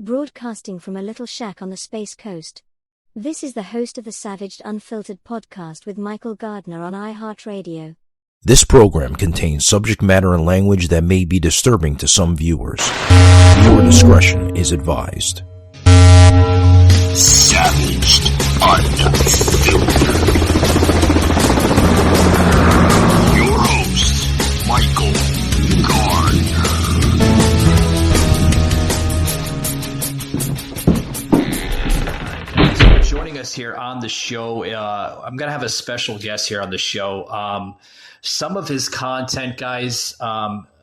broadcasting from a little shack on the Space Coast. This is the host of the Savaged Unfiltered podcast with Michael Gardner on iHeartRadio. This program contains subject matter and language that may be disturbing to some viewers. Viewer discretion is advised. Savaged Unfiltered. Your host, Michael Gardner. Joining us here on the show, I'm going to have a special guest here on the show. Some of his content, guys,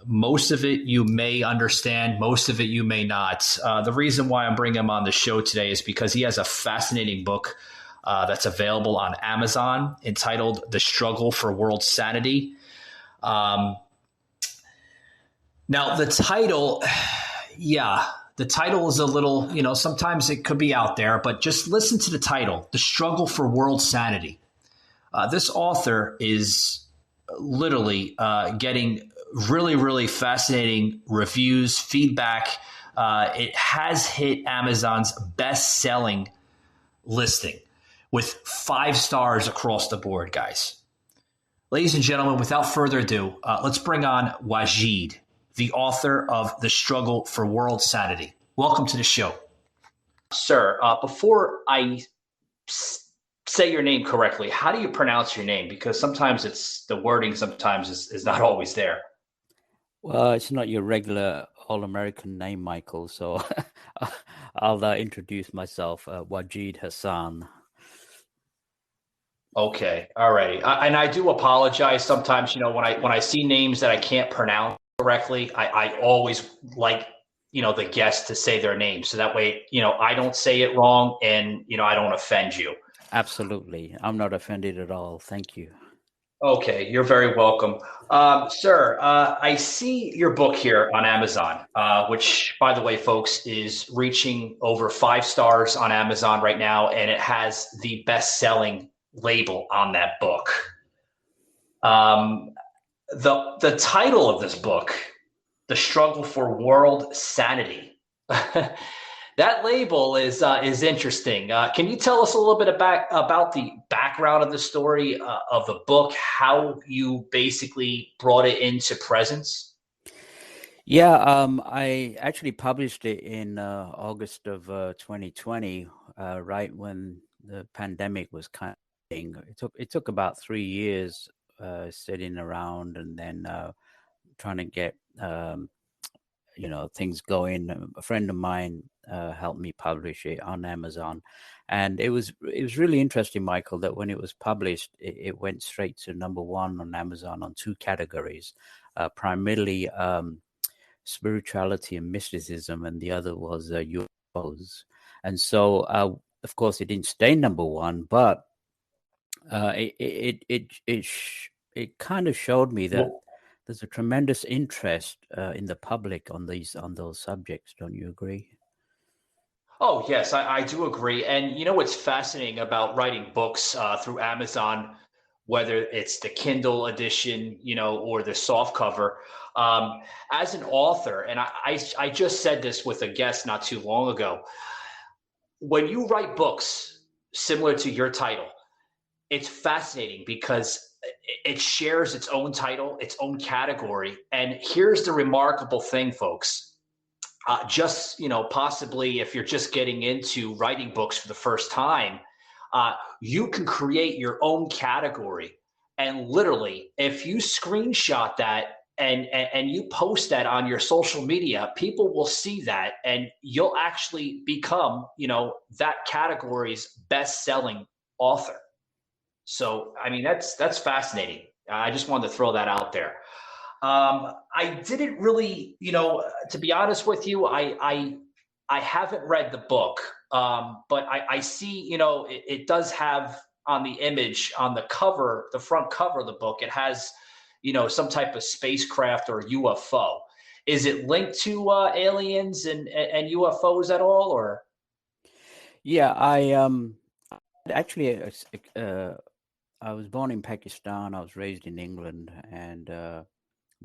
most of it you may understand, most of it you may not. The reason why I'm bringing him on the show today is because he has a fascinating book that's available on Amazon entitled The Struggle for World Sanity. Now, the title, the title is a little, sometimes it could be out there, but just listen to the title, The Struggle for World Sanity. This author is literally getting really, really fascinating reviews, feedback. It has hit Amazon's best-selling listing with 5 stars across the board, guys. Ladies and gentlemen, without further ado, let's bring on Wajid, the author of The Struggle for World Sanity. Welcome to the show. Sir, before I say your name correctly, how do you pronounce your name? Because sometimes it's the wording sometimes is not always there. Well, it's not your regular all-American name, Michael, so I'll introduce myself, Wajid Hassan. Okay, all righty. And I do apologize sometimes, when I see names that I can't pronounce correctly, I always like, the guest to say their name. So that way, I don't say it wrong and, I don't offend you. Absolutely. I'm not offended at all. Thank you. Okay, you're very welcome. Sir, I see your book here on Amazon, which, by the way, folks, is reaching over 5 stars on Amazon right now, and it has the best-selling label on that book. The title of this book, The Struggle for World Sanity. That label is interesting. Can you tell us a little bit about the background of the story of the book, how you basically brought it into presence? Yeah, I actually published it in August of 2020, right when the pandemic was kind of thing. It took about 3 years sitting around and then trying to get things going. A friend of mine helped me publish it on Amazon, and it was really interesting, Michael, that when it was published, it went straight to number 1 on Amazon on 2 categories, primarily spirituality and mysticism, and the other was UFOs. And so, of course, it didn't stay number 1, but it kind of showed me that there's a tremendous interest in the public on those subjects. Don't you agree? Oh, yes, I do agree. And what's fascinating about writing books through Amazon, whether it's the Kindle edition, or the soft cover, as an author, and I just said this with a guest not too long ago, when you write books similar to your title, it's fascinating because it shares its own title, its own category. And here's the remarkable thing, folks. Possibly if you're just getting into writing books for the first time, you can create your own category. And literally, if you screenshot that and you post that on your social media, people will see that and you'll actually become, that category's best-selling author. So, that's fascinating. I just wanted to throw that out there. I didn't really, to be honest with you, I haven't read the book, but I see, it does have on the image, on the cover, the front cover of the book, it has, some type of spacecraft or UFO. Is it linked to aliens and UFOs at all, or? Yeah, actually, I was born in Pakistan. I was raised in England, and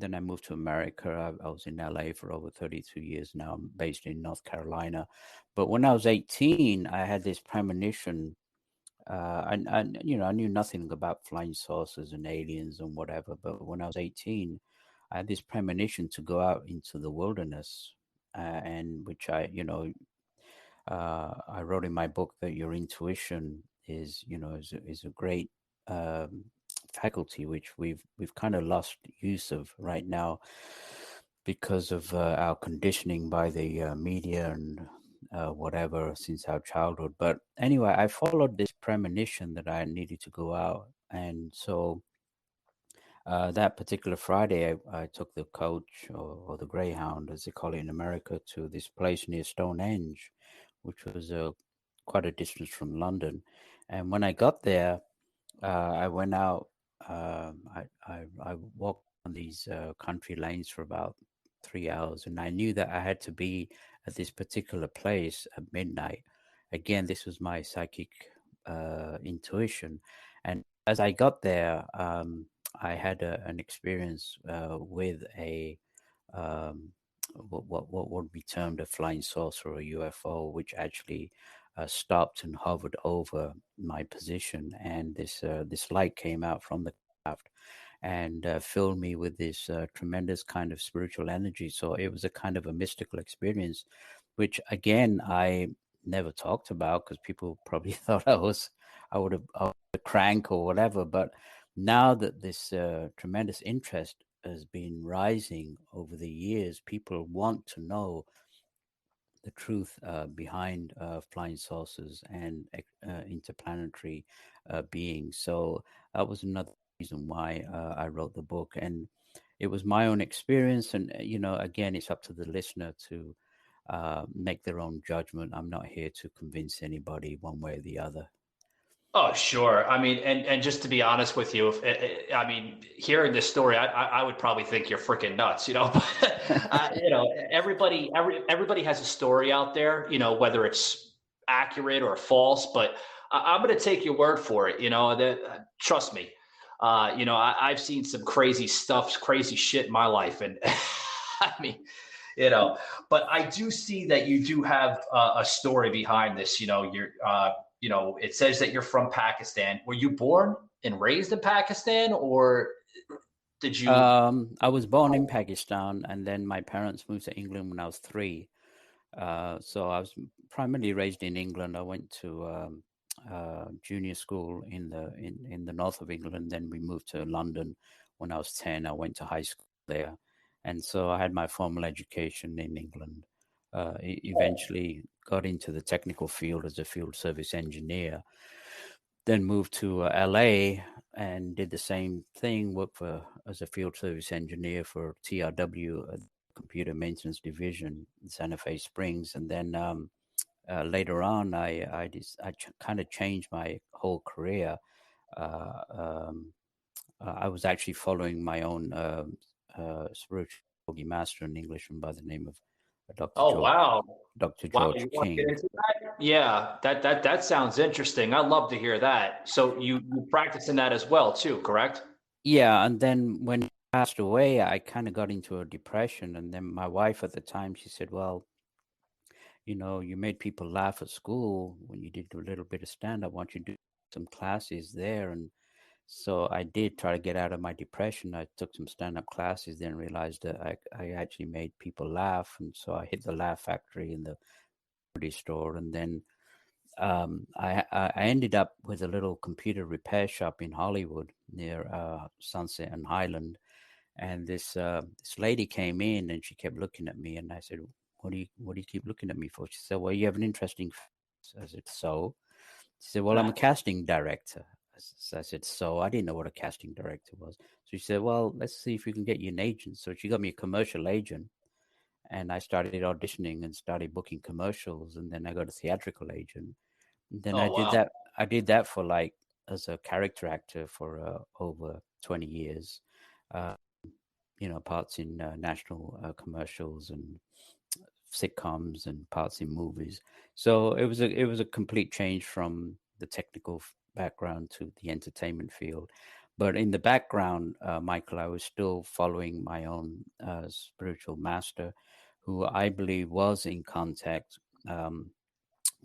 then I moved to America. I was in LA for over 32 years now. I'm based in North Carolina. But when I was 18, I had this premonition. I knew nothing about flying saucers and aliens and whatever. But when I was 18, I had this premonition to go out into the wilderness, and which I wrote in my book that your intuition is a great faculty which we've kind of lost use of right now because of our conditioning by the media and whatever since our childhood. But anyway, I followed this premonition that I needed to go out, and so that particular Friday, I took the coach or the Greyhound, as they call it in America, to this place near Stonehenge, which was quite a distance from London. And when I got there, I went out. I walked on these country lanes for about 3 hours, and I knew that I had to be at this particular place at midnight. Again, this was my psychic intuition, and as I got there, I had an experience with a what would be termed a flying saucer or a UFO, which actually stopped and hovered over my position, and this light came out from the craft and filled me with this tremendous kind of spiritual energy. So it was a kind of a mystical experience, which again I never talked about because people probably thought I was a crank or whatever. But now that this tremendous interest has been rising over the years, people want to know the truth behind flying saucers and interplanetary beings. So that was another reason why I wrote the book. And it was my own experience. And, again, it's up to the listener to make their own judgment. I'm not here to convince anybody one way or the other. Oh, sure. I mean, and just to be honest with you, I mean, hearing this story, I would probably think you're freaking nuts, But everybody has a story out there, whether it's accurate or false. But I'm going to take your word for it. That trust me. I've seen some crazy stuff, crazy shit in my life, and I mean, But I do see that you do have a story behind this. It says that you're from Pakistan. Were you born and raised in Pakistan, or did you? I was born in Pakistan, and then my parents moved to England when I was 3. So I was primarily raised in England. I went to junior school in the north of England. Then we moved to London when I was 10. I went to high school there, and so I had my formal education in England. Eventually got into the technical field as a field service engineer, then moved to LA and did the same thing, worked as a field service engineer for TRW, Computer Maintenance Division in Santa Fe Springs. And then later on, I kind of changed my whole career. I was actually following my own spiritual yogi master in Englishman by the name of Dr. Oh, George. wow. Dr. Wow, George you want to King. get into that? Yeah, that sounds interesting. I'd love to hear that. So you practicing that as well too, correct? Yeah, and then when he passed away, I kind of got into a depression. And then my wife at the time, she said, well, you made people laugh at school when you did a little bit of stand-up. Why don't you do some classes there? And so I did try to get out of my depression. I took some stand-up classes, then realized that I actually made people laugh. And so I hit the Laugh Factory in the comedy store. And then I ended up with a little computer repair shop in Hollywood near Sunset and Highland. And this lady came in and she kept looking at me, and I said, what do you keep looking at me for? She said, well, you have an interesting face. I said, so? She said, well, I'm a casting director. I said, so? I didn't know what a casting director was. So she said, well, let's see if we can get you an agent. So she got me a commercial agent, and I started auditioning and started booking commercials, and then I got a theatrical agent. And then Oh, wow. I did that for as a character actor for over 20 years. Parts in national commercials and sitcoms and parts in movies. So it was a complete change from the technical background to the entertainment field. But in the background, Michael, I was still following my own spiritual master, who I believe was in contact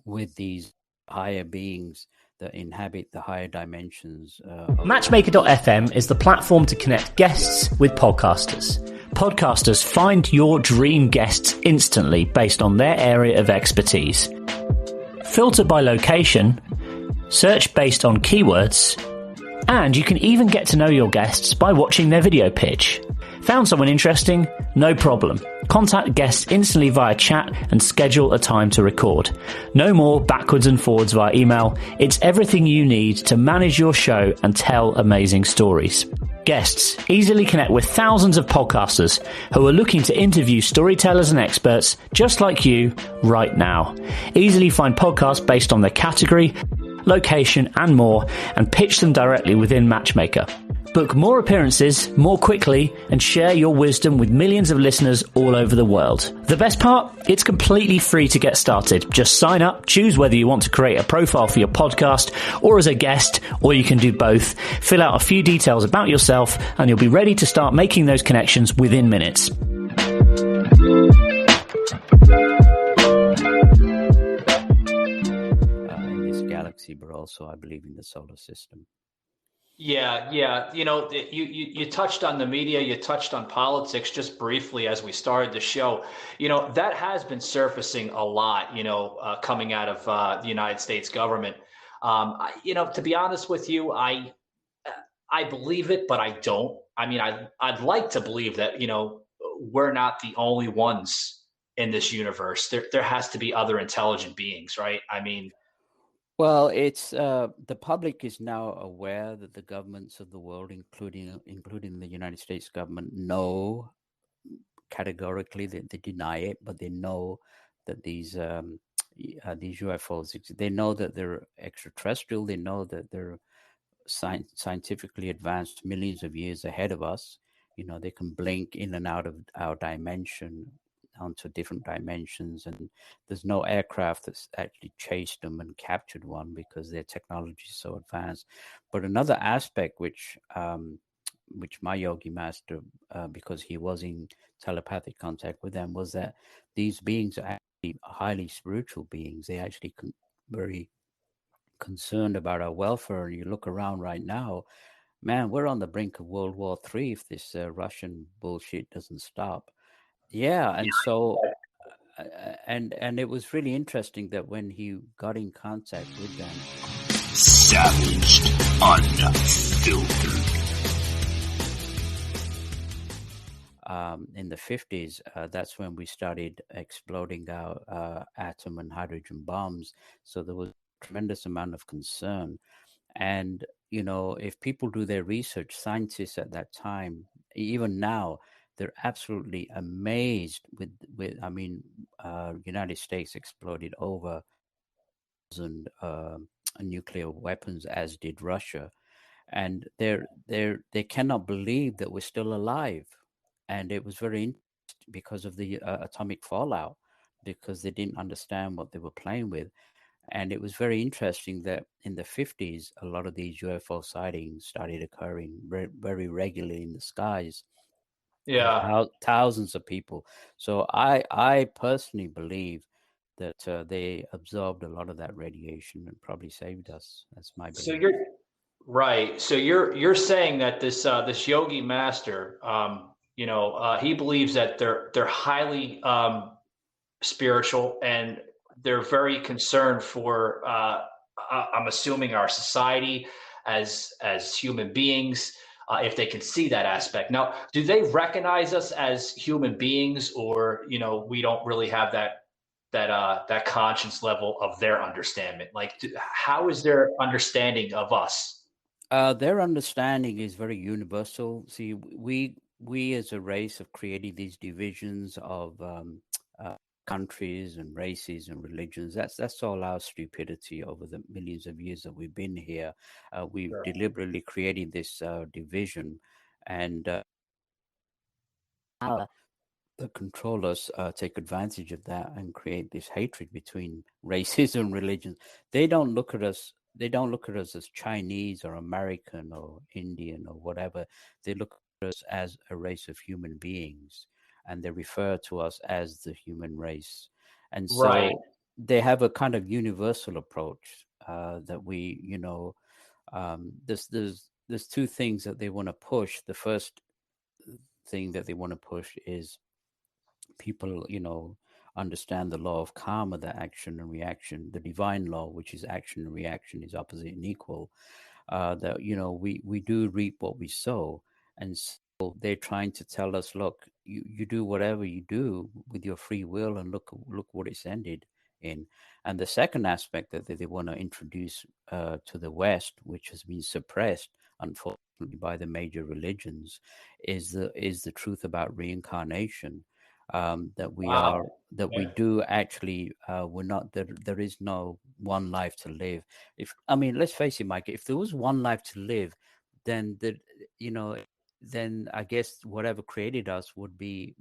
with these higher beings that inhabit the higher dimensions. Matchmaker.fm is the platform to connect guests with podcasters. Podcasters find your dream guests instantly based on their area of expertise. Filter by location, search based on keywords, and you can even get to know your guests by watching their video pitch. Found someone interesting? No problem. Contact guests instantly via chat and schedule a time to record. No more backwards and forwards via email. It's everything you need to manage your show and tell amazing stories. Guests easily connect with thousands of podcasters who are looking to interview storytellers and experts just like you right now. Easily find podcasts based on their category, location, and more, and pitch them directly within Matchmaker. Book more appearances more quickly and share your wisdom with millions of listeners all over the world. The best part? It's completely free to get started. Just sign up, choose whether you want to create a profile for your podcast or as a guest, or you can do both. Fill out a few details about yourself and you'll be ready to start making those connections within minutes. In this galaxy, but also I believe in the solar system. Yeah. You touched on the media, you touched on politics just briefly as we started the show. That has been surfacing a lot, coming out of the United States government. To be honest with you, I believe it, but I don't. I mean, I'd like to believe that, we're not the only ones in this universe. There has to be other intelligent beings, right? I mean, well, it's the public is now aware that the governments of the world, including the United States government, know categorically that they deny it, but they know that these UFOs, they know that they're extraterrestrial. They know that they're scientifically advanced millions of years ahead of us. They can blink in and out of our dimension onto different dimensions, and there's no aircraft that's actually chased them and captured one because their technology is so advanced. But another aspect which my yogi master, because he was in telepathic contact with them, was that these beings are actually highly spiritual beings. They actually very concerned about our welfare. And you look around right now, man, we're on the brink of World War III if this Russian bullshit doesn't stop. Yeah, and so, and it was really interesting that when he got in contact with them, savaged, unfiltered. In the 50s, that's when we started exploding our atom and hydrogen bombs. So there was a tremendous amount of concern. And, if people do their research, scientists at that time, even now, they're absolutely amazed with United States exploded over 1,000 nuclear weapons, as did Russia, and they cannot believe that we're still alive. And it was very interesting because of the atomic fallout, because they didn't understand what they were playing with. And it was very interesting that in the 50s, a lot of these UFO sightings started occurring very regularly in the skies. yeah. Thousands of people. So I personally believe that they absorbed a lot of that radiation and probably saved us. That's my belief. So you're right. So you're saying that this yogi master, he believes that they're highly spiritual, and they're very concerned for I'm assuming our society as human beings, if they can see that aspect. Now, do they recognize us as human beings, or we don't really have that conscience level of their understanding? Like, how is their understanding of us? Their understanding is very universal. See, we as a race have created these divisions of countries and races and religions. That's all our stupidity over the millions of years that we've been here. We've Sure. deliberately created this division, and that control us take advantage of that and create this hatred between races and religions. They don't look at us they don't look at us as Chinese or American or Indian or whatever. They look at us as a race of human beings, and they refer to us as the human race. And Right. so they have a kind of universal approach that we, there's two things that they want to push. The first thing that they want to push is people, understand the law of karma, that action and reaction, the divine law, which is action and reaction is opposite and equal. That we do reap what we sow, and so they're trying to tell us, look, you do whatever you do with your free will, and look what it's ended in. And the second aspect that they want to introduce to the West, which has been suppressed, unfortunately, by the major religions, is the truth about reincarnation. That we Wow. are, that we do actually, we're not, there is no one life to live. Let's face it, Mike, if there was one life to live, then then I guess whatever created us would be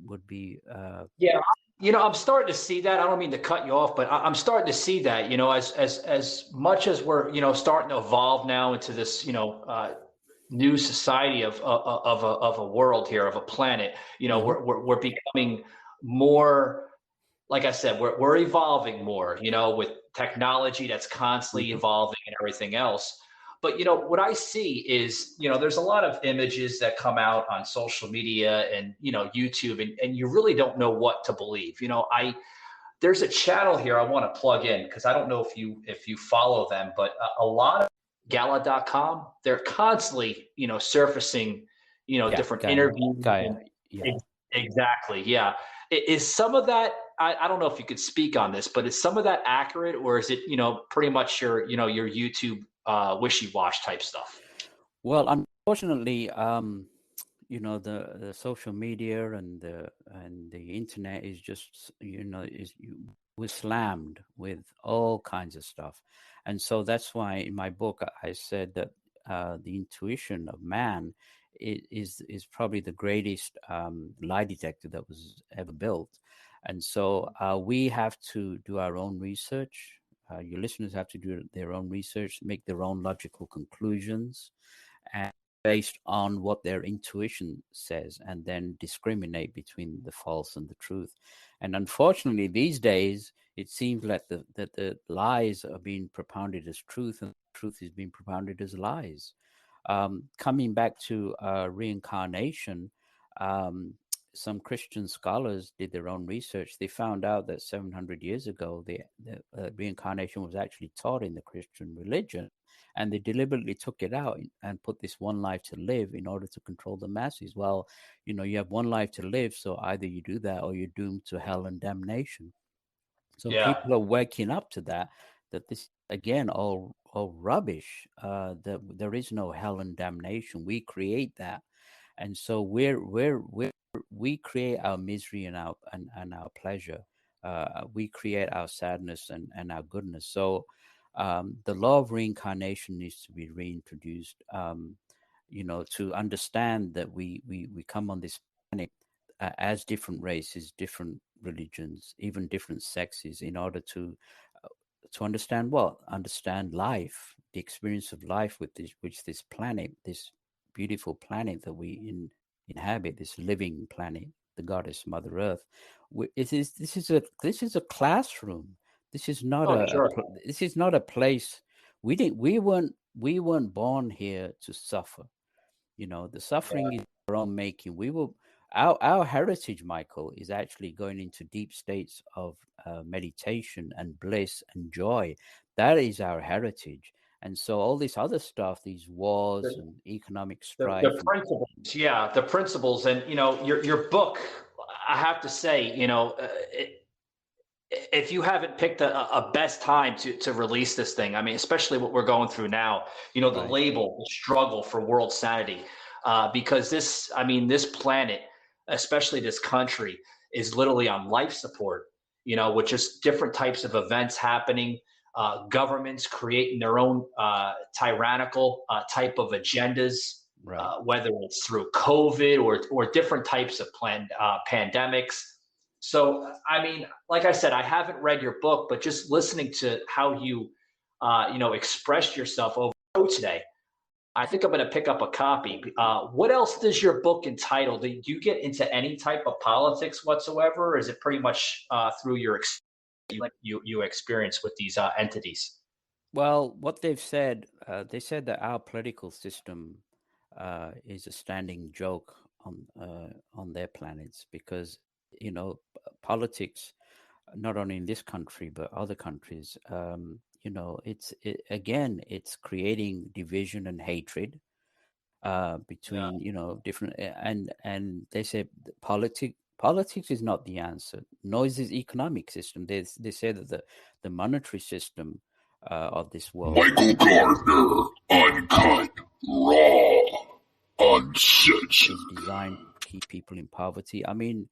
Yeah. I'm starting to see that. I don't mean to cut you off, but I'm starting to see that, as much as we're, starting to evolve now into this, new society of a world here, of a planet, we're becoming more, like I said, we're evolving more, with technology that's constantly evolving and everything else. But what I see is, there's a lot of images that come out on social media and YouTube, and you really don't know what to believe. There's a channel here I want to plug in because I don't know if you follow them, but a lot of Gala.com, they're constantly surfacing different interviews. Exactly, yeah. Is some of that, I don't know if you could speak on this, but is some of that accurate, or is it pretty much your YouTube wishy-wash type stuff? Well, unfortunately, the social media and the internet is just we're slammed with all kinds of stuff. And so that's why in my book I said that the intuition of man is probably the greatest lie detector that was ever built. And so we have to do our own research. Your listeners have to do their own research, make their own logical conclusions, and based on what their intuition says, and then discriminate between the false and the truth. And unfortunately, these days, it seems like that the lies are being propounded as truth, and truth is being propounded as lies. Coming back to reincarnation, some Christian scholars did their own research. They found out that 700 years ago, the reincarnation was actually taught in the Christian religion, and they deliberately took it out and put this one life to live in order to control the masses. Well, you have one life to live, so either you do that or you're doomed to hell and damnation. So people are waking up to that this, again, all rubbish, that there is no hell and damnation. We create that. And so we create our misery and our pleasure. We create our sadness and our goodness. So the law of reincarnation needs to be reintroduced, to understand that we come on this planet as different races, different religions, even different sexes, in order to understand life, the experience of life with this planet, this beautiful planet that we inhabit, this living planet, the goddess Mother Earth. This is a classroom. This is not this is not a place. We weren't born here to suffer. The suffering is our own making. Our heritage, Michael, is actually going into deep states of meditation and bliss and joy. That is our heritage. And so all this other stuff, these wars and economic strife. The principles, the principles. And, your book, I have to say, if you haven't picked a best time to release this thing, I mean, especially what we're going through now, the label, the struggle for world sanity, because this planet, especially this country, is literally on life support, with just different types of events happening, governments creating their own tyrannical type of agendas, whether it's through COVID or different types of planned pandemics. So, like I said, I haven't read your book, but just listening to how you expressed yourself over today. I think I'm going to pick up a copy. What else does your book entitle? Do you get into any type of politics whatsoever, or is it pretty much through your you experience with these entities? Well, what they've said, they said that our political system is a standing joke on their planets because politics, not only in this country but other countries, it's creating division and hatred between different and they say politics is not the answer, nor is the economic system. They say that the monetary system of this world, Michael Gardner, uncut, raw, uncensored, is designed to keep people in poverty. I mean,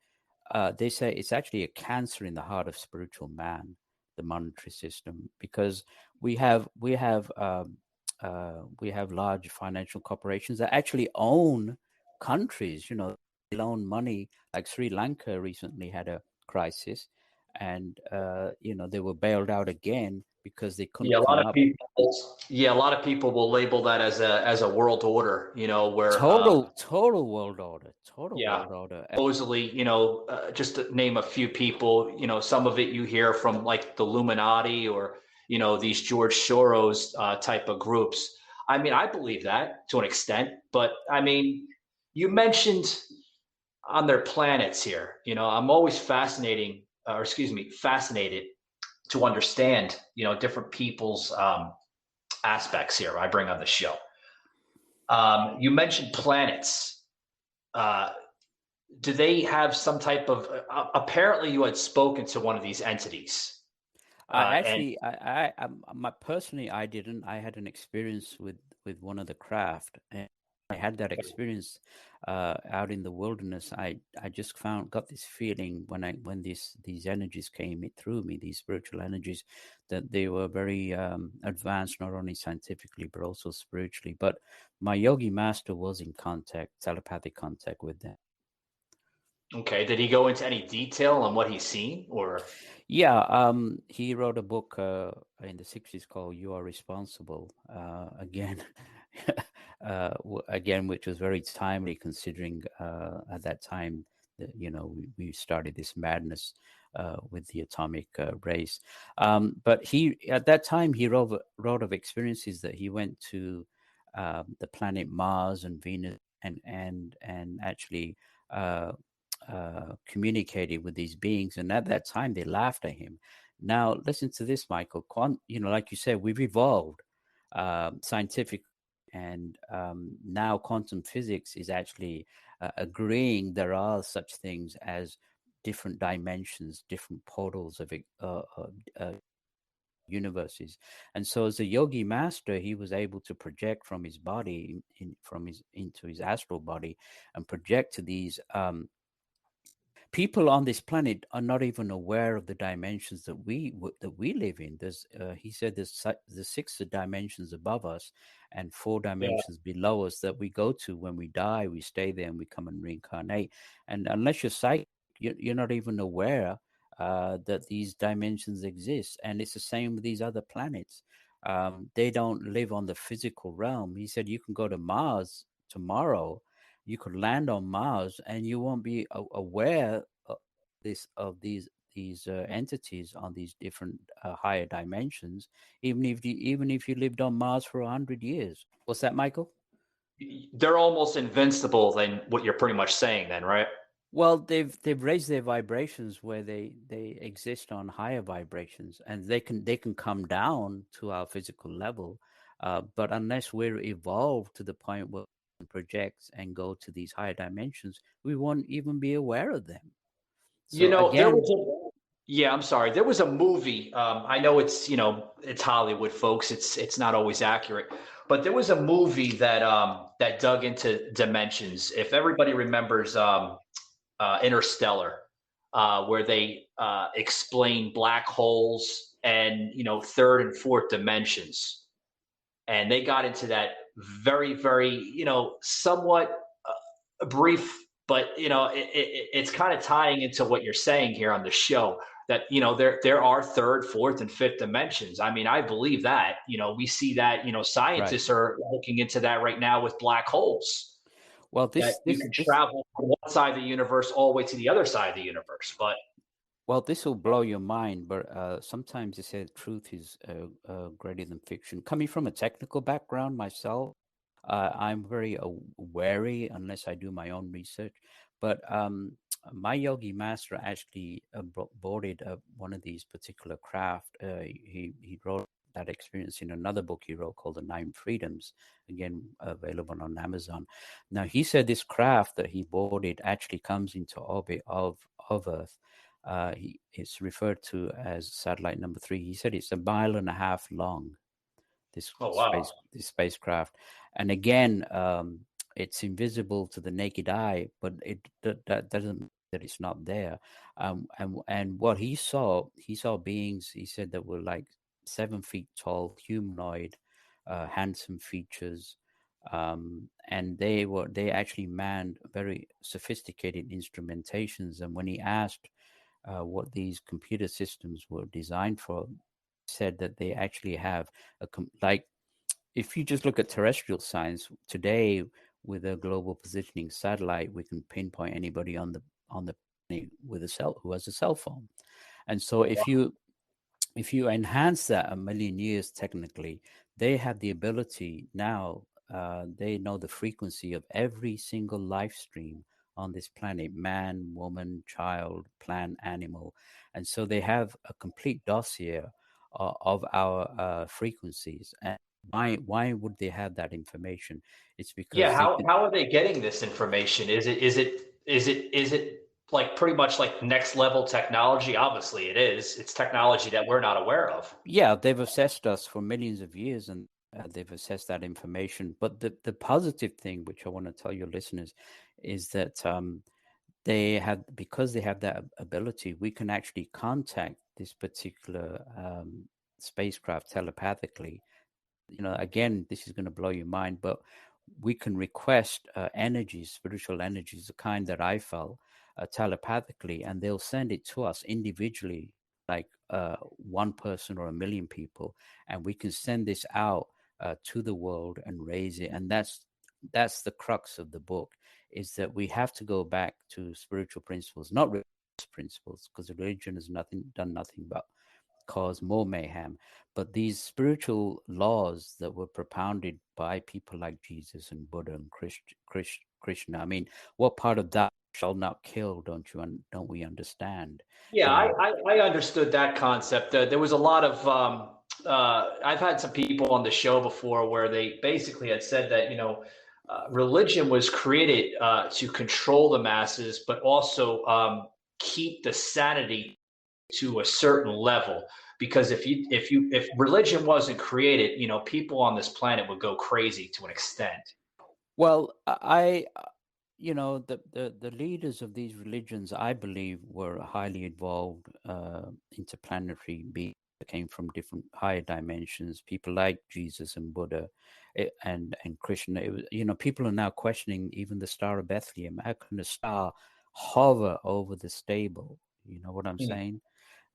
they say it's actually a cancer in the heart of spiritual man, the monetary system, because we have large financial corporations that actually own countries. They loan money. Like Sri Lanka recently had a crisis, and they were bailed out again because they couldn't come up. A lot of people will label that as a world order. Where total world order, world order. Supposedly, just to name a few people, some of it you hear from like the Illuminati or these George Soros type of groups. I mean, I believe that to an extent, but I mean, you mentioned on their planets here. I'm always fascinated to understand, different people's aspects here I bring on the show. You mentioned planets. Do they have some type of? Apparently, you had spoken to one of these entities. Personally, I didn't. I had an experience with one of the craft, and I had that experience out in the wilderness. I just got this feeling when these energies came through me, these spiritual energies, that they were very advanced, not only scientifically but also spiritually. But my yogi master was in telepathic contact with them. Okay. Did he go into any detail on what he's seen, or? Yeah, he wrote a book in the 60s called "You Are Responsible." Again, which was very timely considering at that time that we started this madness with the atomic race. But at that time he wrote of experiences that he went to the planet Mars and Venus and actually communicated with these beings, and at that time they laughed at him. Now listen to this, Michael. Like you said, we've evolved scientific, and now quantum physics is actually agreeing there are such things as different dimensions, different portals of universes. And so as a yogi master, he was able to project from his body into his astral body and project to these people on this planet are not even aware of the dimensions that we live in. He said there's 6 dimensions above us and 4 dimensions below us that we go to when we die. We stay there and we come and reincarnate. And unless you're psychic, you're not even aware that these dimensions exist. And it's the same with these other planets. They don't live on the physical realm. He said you can go to Mars tomorrow. You could land on Mars and you won't be aware of these entities on these different higher dimensions, even if you lived on Mars for 100 years. What's that, Michael? They're almost invincible, then, what you're pretty much saying, then, right? Well, they've raised their vibrations where they exist on higher vibrations, and they can come down to our physical level, but unless we're evolved to the point where we can project and go to these higher dimensions, we won't even be aware of them. So I'm sorry. There was a movie. I know it's Hollywood, folks. It's not always accurate, but there was a movie that dug into dimensions. If everybody remembers Interstellar, where they explain black holes and third and fourth dimensions, and they got into that very, very somewhat brief. But it's kind of tying into what you're saying here on the show. that, there are third, fourth, and fifth dimensions. I mean, I believe that. We see that, scientists are looking into that right now with black holes, Well, that you can travel from one side of the universe all the way to the other side of the universe. But well, this will blow your mind, but sometimes they say truth is greater than fiction. Coming from a technical background myself, I'm very wary unless I do my own research. But my yogi master actually boarded one of these particular craft. He wrote that experience in another book he wrote called The Nine Freedoms, again available on Amazon. Now, he said this craft that he boarded actually comes into orbit of Earth. It's referred to as satellite number 3. He said it's 1.5 miles long. This spacecraft, and again, it's invisible to the naked eye, but that doesn't mean that it's not there. And what he saw beings. He said that were like 7 feet tall, humanoid, handsome features. And they actually manned very sophisticated instrumentations. And when he asked what these computer systems were designed for, said that they actually have like, if you just look at terrestrial science today with a global positioning satellite, we can pinpoint anybody on the planet with who has a cell phone. And so if you enhance that 1 million years, technically, they have the ability now. They know the frequency of every single life stream on this planet: man, woman, child, plant, animal. And so they have a complete dossier of our frequencies. And why would they have that information? It's because how are they getting this information? Is it like pretty much like next level technology? Obviously it is. It's technology that we're not aware of. Yeah, they've assessed us for millions of years, and they've assessed that information. But the positive thing, which I want to tell your listeners, is that because they have that ability, we can actually contact this particular spacecraft telepathically. Again, this is going to blow your mind, but we can request energies, spiritual energies, the kind that I felt telepathically, and they'll send it to us individually, like one person or 1 million people, and we can send this out to the world and raise it. And that's the crux of the book, is that we have to go back to spiritual principles, not religious principles, because religion has done nothing but cause more mayhem. But these spiritual laws that were propounded by people like Jesus and Buddha and Krishna. I mean, what part of that shall not kill don't we understand? Yeah, I understood that concept. There was a lot of I've had some people on the show before where they basically had said that religion was created to control the masses, but also keep the sanity to a certain level. Because if religion wasn't created, people on this planet would go crazy to an extent. Well, the leaders of these religions, I believe, were highly evolved interplanetary beings that came from different higher dimensions. People like Jesus and Buddha and Krishna. People are now questioning even the Star of Bethlehem. How can a star hover over the stable? You know what I'm saying?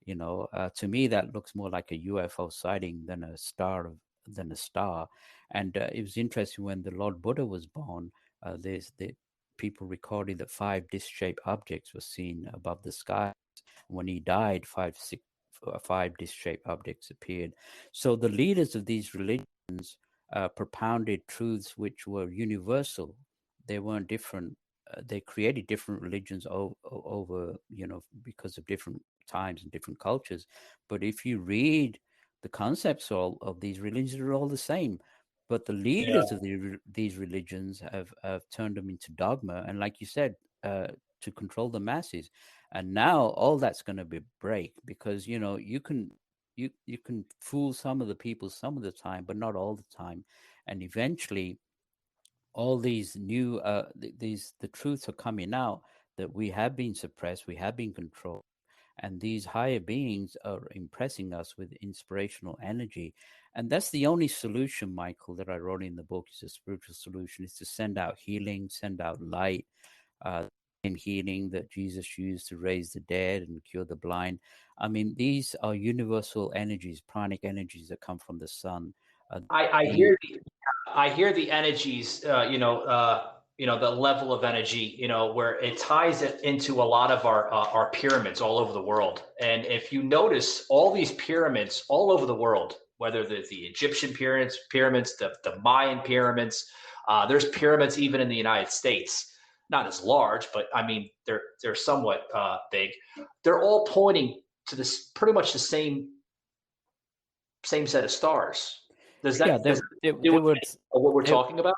To me, that looks more like a UFO sighting than a star. And it was interesting, when the Lord Buddha was born, the people recorded that 5 disc-shaped objects were seen above the sky. When he died, 5 disc-shaped objects appeared. So the leaders of these religions propounded truths which were universal. They weren't different. They created different religions over, because of different times and different cultures. But if you read the concepts of these religions, are all the same. But the leaders of these religions have turned them into dogma, and like you said, to control the masses. And now all that's going to break, because you can fool some of the people some of the time, but not all the time. And eventually, all these new the truths are coming out, that we have been suppressed, we have been controlled, and these higher beings are impressing us with inspirational energy. And that's the only solution, Michael, that I wrote in the book, is a spiritual solution, is to send out healing, send out light. and healing that Jesus used to raise the dead and cure the blind. I mean, these are universal energies, pranic energies that come from the sun. I hear the energies, the level of energy, where it ties it into a lot of our pyramids all over the world. And if you notice, all these pyramids all over the world, whether the Egyptian pyramids, the Mayan pyramids, there's pyramids even in the United States, not as large, but I mean they're somewhat big. They're all pointing to this pretty much the same set of stars. Does that they do were. what we're talking about?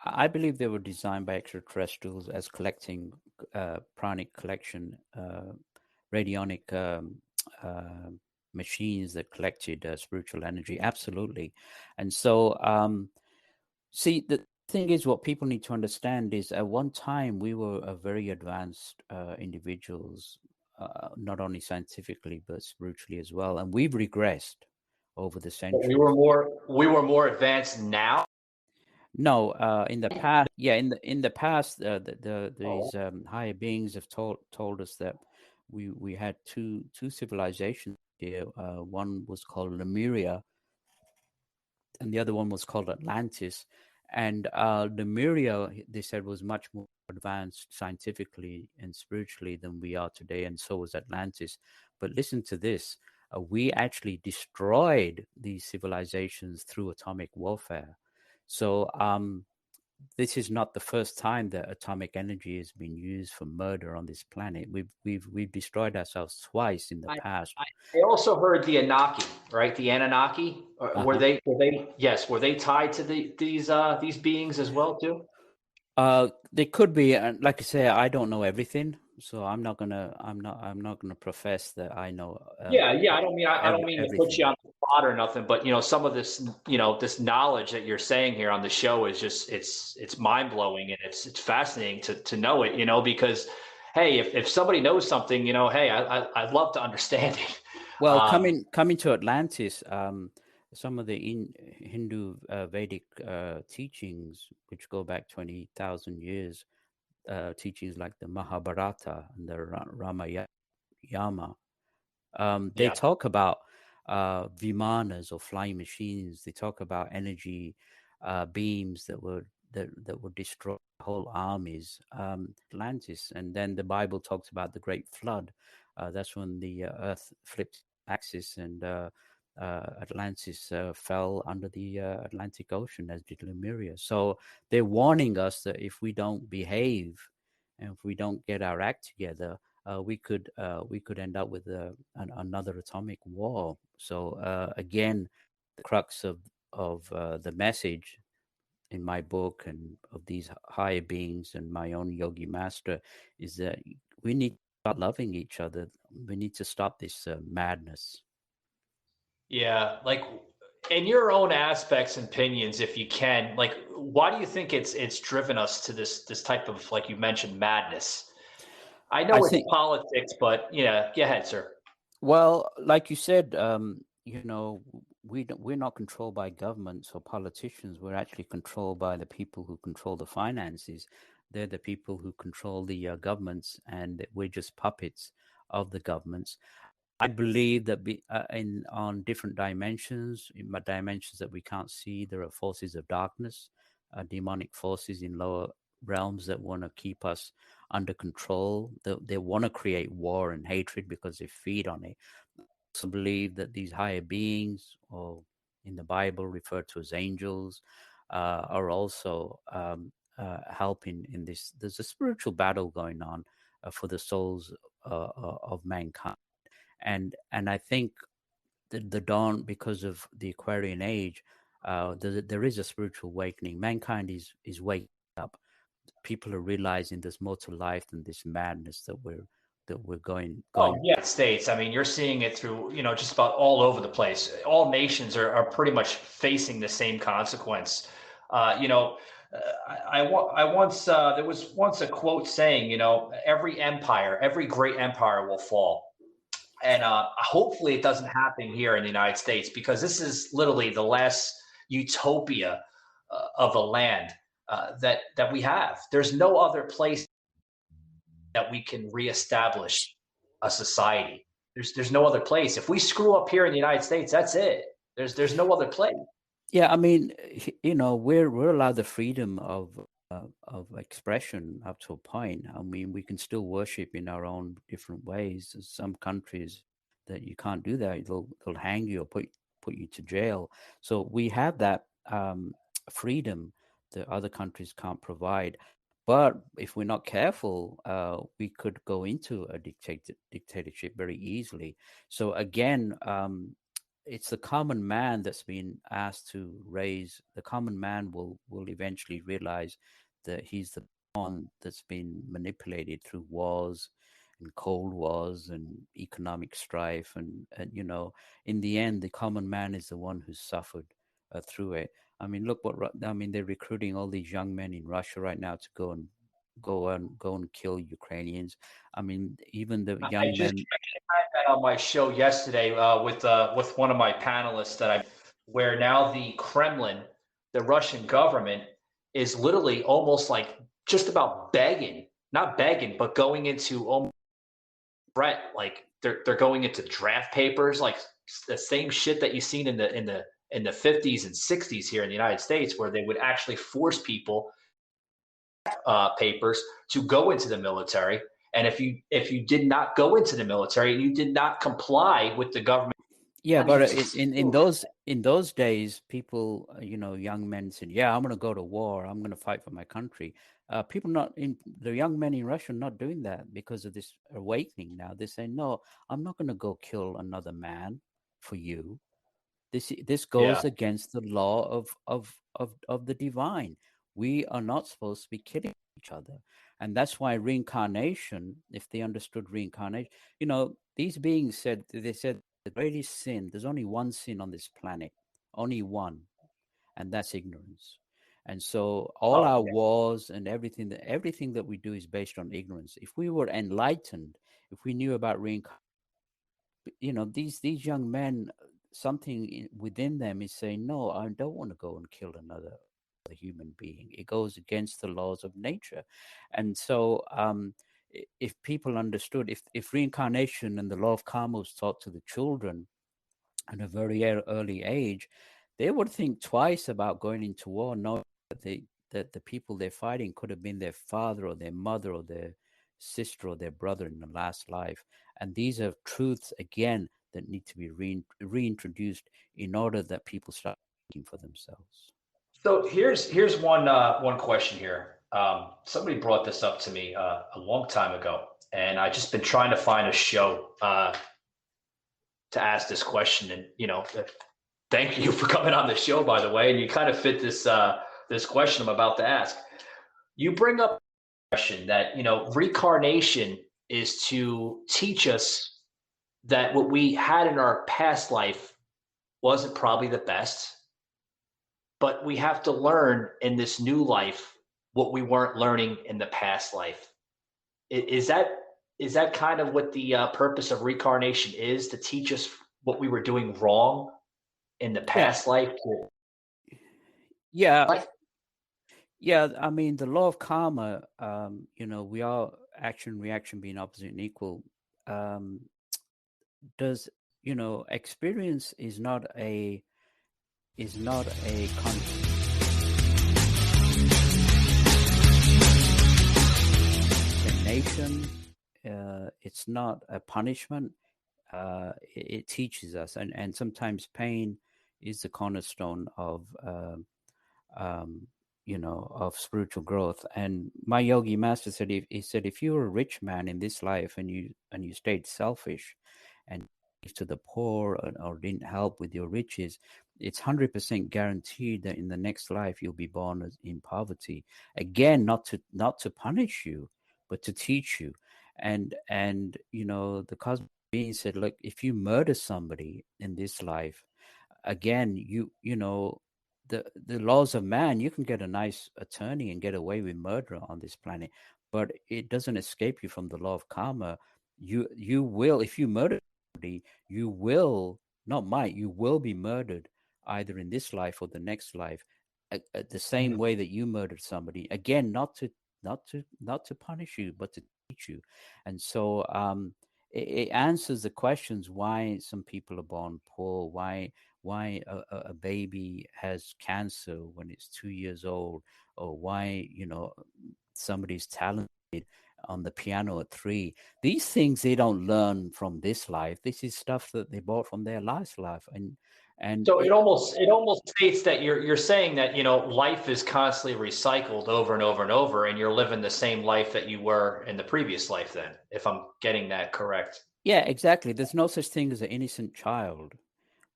I believe they were designed by extraterrestrials as collecting pranic collection, radionic machines that collected spiritual energy. Absolutely. And so, see, the thing is, what people need to understand is at one time we were a very advanced individuals, not only scientifically, but spiritually as well. And we've regressed over the centuries. We were more advanced now. No, in the past, in the past, these higher beings have told us that we had two civilizations here. One was called Lemuria, and the other one was called Atlantis. And Lemuria, they said, was much more advanced scientifically and spiritually than we are today, and so was Atlantis. But listen to this: we actually destroyed these civilizations through atomic warfare. So this is not the first time that atomic energy has been used for murder on this planet. We've destroyed ourselves twice in the past. I also heard the Anunnaki, right? The Anunnaki. Were they tied to these beings as well too? They could be, like I say, I don't know everything, so I'm not gonna profess that I know. I don't mean to put you on the spot or nothing, but some of this, this knowledge that you're saying here on the show is just it's mind blowing, and it's fascinating to know it, because hey, if somebody knows something, hey, I'd love to understand it. Well, coming to Atlantis, some of the Hindu Vedic teachings, which go back 20,000 years, teachings like the Mahabharata and the Ramayana, they talk about vimanas or flying machines. They talk about energy beams that would destroy whole armies. Atlantis, and then the Bible talks about the Great Flood. That's when the Earth flipped axis and Atlantis fell under the Atlantic Ocean, as did Lemuria. So they're warning us that if we don't behave and if we don't get our act together, we could end up with another atomic war. So again, the crux of the message in my book and of these higher beings and my own yogi master is that we need to start loving each other. We need to stop this madness. Yeah, like in your own aspects and opinions, if you can, like, why do you think it's driven us to this type of, like you mentioned, madness? I know it's politics, but go ahead, sir. Well, like you said, we're not controlled by governments or politicians. We're actually controlled by the people who control the finances. They're the people who control the governments, and we're just puppets of the governments. I believe that on different dimensions, in dimensions that we can't see, there are forces of darkness, demonic forces in lower realms that want to keep us under control. They want to create war and hatred because they feed on it. I also believe that these higher beings, or in the Bible referred to as angels, are also helping in this. There's a spiritual battle going on for the souls of mankind. And I think the dawn, because of the Aquarian age, there is a spiritual awakening. Mankind is waking up. People are realizing there's more to life than this madness that we're going. Oh, yeah, States. I mean, you're seeing it through, just about all over the place. All nations are pretty much facing the same consequence. I once there was once a quote saying, every great empire will fall. And hopefully it doesn't happen here in the United States, because this is literally the last utopia of a land that we have. There's no other place that we can reestablish a society. There's no other place. If we screw up here in the United States, that's it. There's no other place. Yeah, I mean, we're allowed the freedom of expression up to a point. I mean, we can still worship in our own different ways. There's some countries that you can't do that; they'll hang you or put you to jail. So we have that freedom that other countries can't provide. But if we're not careful, we could go into a dictatorship very easily. So again, it's the common man that's been asked to raise. The common man will eventually realize that he's the one that's been manipulated through wars and cold wars and economic strife, and in the end the common man is the one who's suffered through it. I mean, look they're recruiting all these young men in Russia right now to go and kill Ukrainians. I mean, even the young men. I had that on my show yesterday with one of my panelists where now the Kremlin, the Russian government, is literally almost like just about begging, not begging, but going into almost threat, like they're going into draft papers, like the same shit that you've seen in the 50s and 60s here in the United States, where they would actually force people papers to go into the military. And if you did not go into the military and you did not comply with the government, but in those days, people, young men said, "Yeah, I'm going to go to war. I'm going to fight for my country." The young men in Russia are not doing that because of this awakening. Now they say, "No, I'm not going to go kill another man for you." This goes against the law of the divine. We are not supposed to be killing each other. And that's why reincarnation, if they understood reincarnation, these beings said the greatest sin, there's only one sin on this planet, only one, and that's ignorance. And so all our wars and everything that we do is based on ignorance. If we were enlightened, if we knew about reincarnation, these young men, something within them is saying, no, I don't want to go and kill another human being. It goes against the laws of nature. And so if people understood, if reincarnation and the law of karma was taught to the children at a very early age, they would think twice about going into war, knowing that the people they're fighting could have been their father or their mother or their sister or their brother in the last life. And these are truths, again, that need to be reintroduced in order that people start thinking for themselves. So here's one question here. Somebody brought this up to me a long time ago, and I just been trying to find a show to ask this question. And thank you for coming on the show, by the way. And you kind of fit this question I'm about to ask. You bring up a question that reincarnation is to teach us that what we had in our past life wasn't probably the best, but we have to learn in this new life what we weren't learning in the past life. Is that kind of what the purpose of reincarnation is, to teach us what we were doing wrong in the past life? Yeah. I mean, the law of karma, we are action, reaction being opposite and equal. Does, experience is not a condemnation. It's not a punishment. It teaches us, and sometimes pain is the cornerstone of of spiritual growth. And my yogi master said, if you were a rich man in this life and you stayed selfish and to the poor or didn't help with your riches, it's 100% guaranteed that in the next life you'll be born in poverty. Again, not to punish you, but to teach you. And the cosmic being said, look, if you murder somebody in this life, again, the laws of man, you can get a nice attorney and get away with murder on this planet, but it doesn't escape you from the law of karma. You will, if you murder somebody, you will be murdered either in this life or the next life, the same way that you murdered somebody. Again, not to punish you, but to teach you. And so it answers the questions why some people are born poor, why a baby has cancer when it's 2 years old, or why somebody's talented on the piano at 3. These things they don't learn from this life. This is stuff that they bought from their last life. And So it almost states that you're saying that life is constantly recycled over and over and over, and you're living the same life that you were in the previous life. Then, if I'm getting that correct. Yeah, exactly. There's no such thing as an innocent child.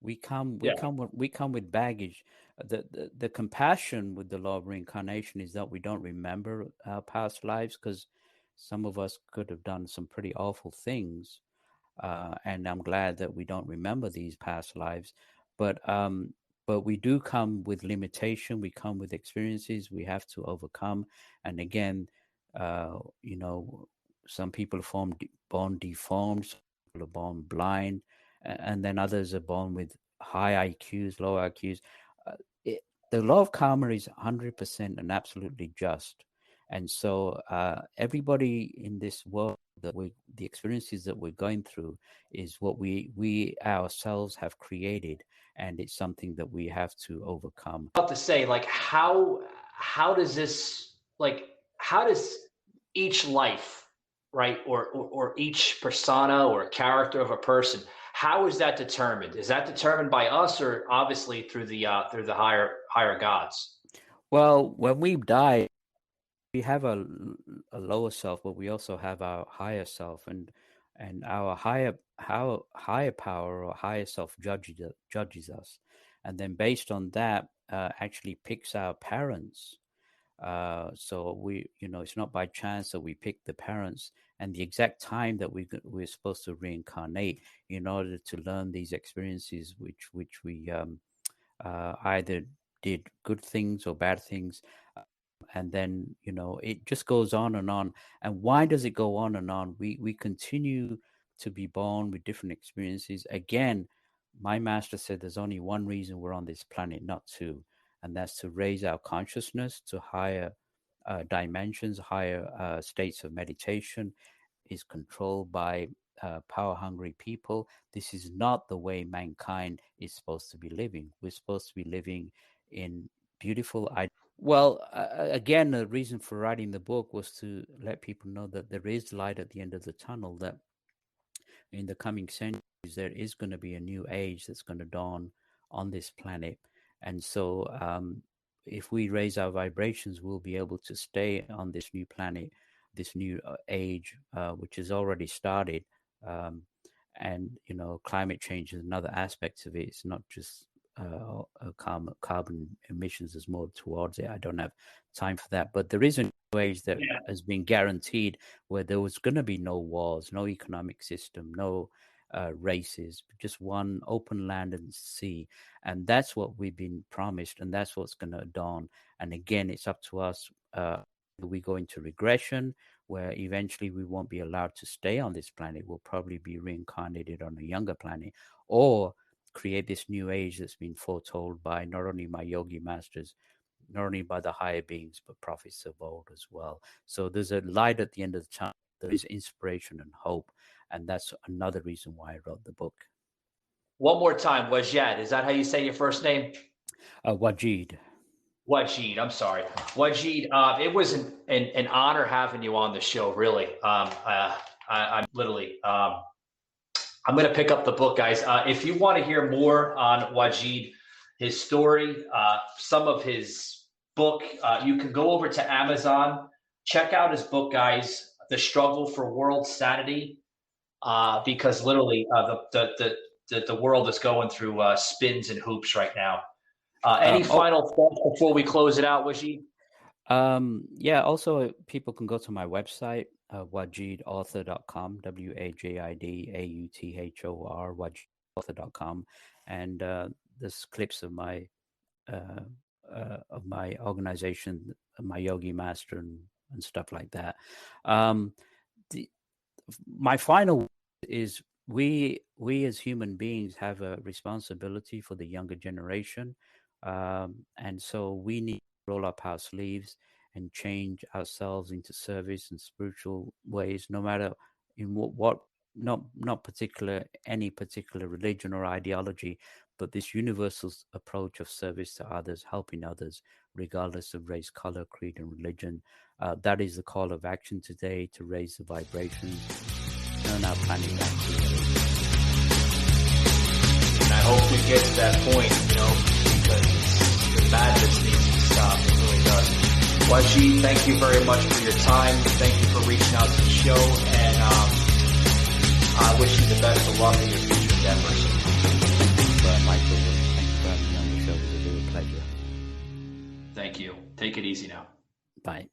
We come Yeah. with baggage. The compassion with the law of reincarnation is that we don't remember our past lives, because some of us could have done some pretty awful things, and I'm glad that we don't remember these past lives. But we do come with limitation. We come with experiences we have to overcome. And again, some people are born deformed, some people are born blind, and then others are born with high IQs, low IQs. The law of karma is 100% and absolutely just. And so everybody in this world, the experiences that we're going through is what we ourselves have created, and it's something that we have to overcome. About to say, like, how does this, like, how does each life, right, or each persona or character of a person, how is that determined? Is that determined by us, or obviously through the higher gods? Well, when we die, we have a lower self, but we also have our higher self, and our higher power or higher self judges us, and then based on that, actually picks our parents. So it's not by chance that we pick the parents and the exact time that we're supposed to reincarnate in order to learn these experiences, which we either did good things or bad things. And then it just goes on and on. And why does it go on and on? We continue to be born with different experiences. Again, my master said there's only one reason we're on this planet, not two, and that's to raise our consciousness to higher dimensions, higher states of meditation. Is controlled by power hungry people. This is not the way mankind is supposed to be living. We're supposed to be living in beautiful. Well, again, the reason for writing the book was to let people know that there is light at the end of the tunnel, that in the coming centuries, there is going to be a new age that's going to dawn on this planet. And so if we raise our vibrations, we'll be able to stay on this new planet, this new age, which has already started. And, climate change is another aspect of it. It's not just carbon emissions, there's more towards it. I don't have time for that, but there is a new age that has been guaranteed, where there was going to be no wars, no economic system, no races, just one open land and sea. And that's what we've been promised, and that's what's going to dawn. And again, it's up to us. We go into regression, where eventually we won't be allowed to stay on this planet. We'll probably be reincarnated on a younger planet, or create this new age that's been foretold by not only my yogi masters, not only by the higher beings, but prophets of old as well. So there's a light at the end of the tunnel. There is inspiration and hope. And that's another reason why I wrote the book. One more time, Wajid. Is that how you say your first name? Wajid. Wajid, I'm sorry. Wajid, it was an honor having you on the show, really. I'm literally, I'm going to pick up the book, guys. If you want to hear more on Wajid, his story, some of his book, you can go over to Amazon, check out his book, guys, The Struggle for World Sanity, because literally the world is going through spins and hoops right now. Any final thoughts before we close it out, Wajid? Yeah, also people can go to my website, wajidauthor.com, WAJIDAUTHOR, wajidauthor.com, and there's clips of my organization, my yogi master, and stuff like that. My final is we as human beings have a responsibility for the younger generation, and so we need to roll up our sleeves and change ourselves into service and spiritual ways, no matter in what not particular any particular religion or ideology, but this universal approach of service to others, helping others, regardless of race, color, creed, and religion. That is the call of action today, to raise the vibration, turn our planet back to earth. And I hope we get to that point, because the madness needs to stop. It really does. Wajid, thank you very much for your time. Thank you for reaching out to the show, and I wish you the best of luck in your future endeavors. Michael, thank you for having me on the show. It was a real pleasure. Thank you. Take it easy now. Bye.